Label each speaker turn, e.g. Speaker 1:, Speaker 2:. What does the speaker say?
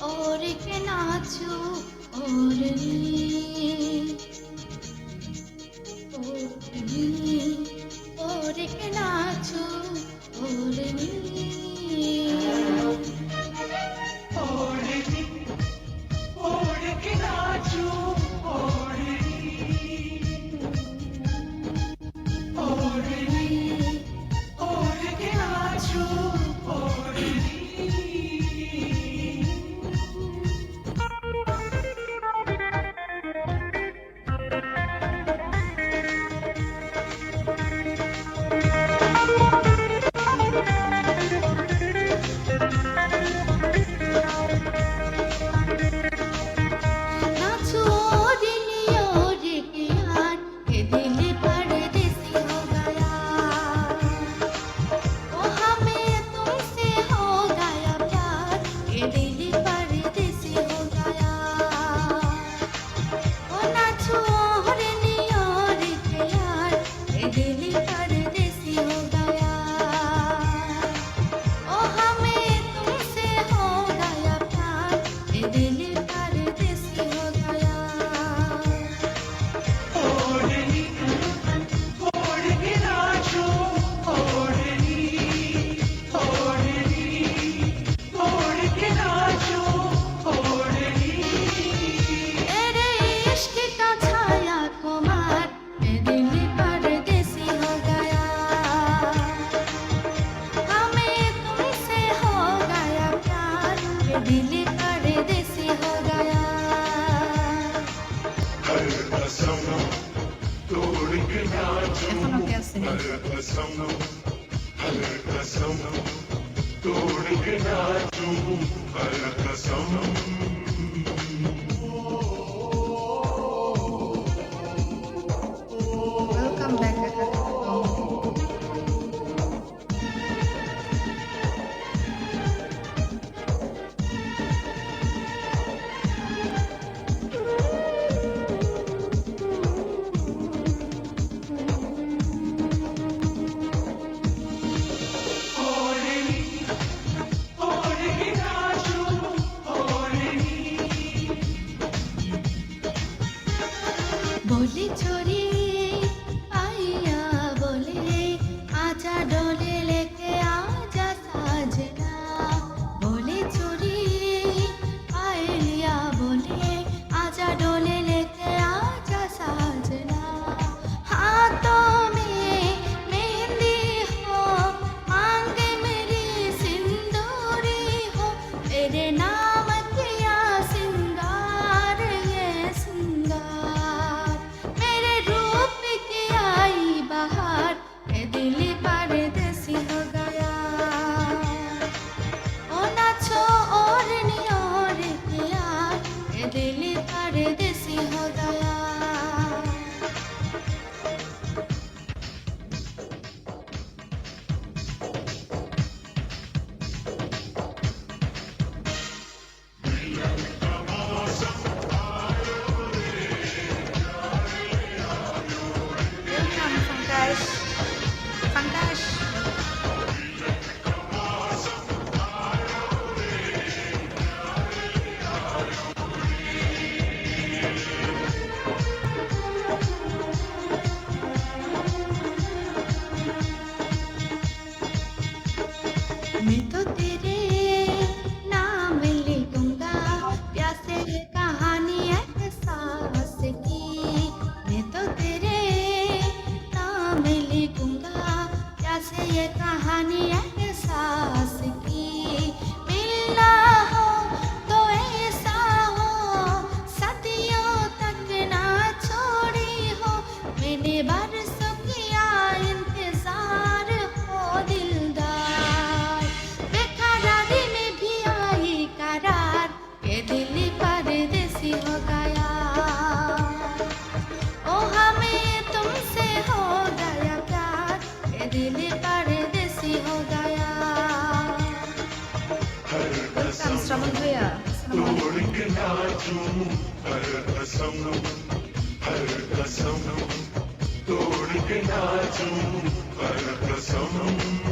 Speaker 1: और के नाचो और के नाचो
Speaker 2: Eso no queda así. Welcome back, Kakak.
Speaker 1: बोली छोरी आइया बोले आजा डोले लेके आजा साजना बोली छोरी आइया बोले आजा डोले लेके आजा साजना हाथों में मेहंदी हो मांग मेरी सिंदूरी हो तेरे नाम किया सिंगार ये सिंगार मेरे रूप की आई बहार ये दिल परदेसी हो गया ओ नाचो और नहीं और प्यार ये दिल परदेसी हो गया
Speaker 2: Welcome, Pankaj. Pankaj.
Speaker 1: मैं तो तेरे नाम लिखूंगा प्यासे कहानी एहसास की मैं तो तेरे नाम लिखूंगा प्यासे ये कहानी एहसास की मिलना हो तो ऐसा हो सदियों तक ना छोड़ी हो मैंने बरसों किया इंतजार हो दिलदार बेकरारी में भी आई करार ये दिल परदेसी हो गया ओ हमें तुमसे हो गया प्यार ये दिल परदेसी हो गया
Speaker 2: Welcome, Shravan Bhaiya.
Speaker 3: तोड़ के नाचूं हर कसम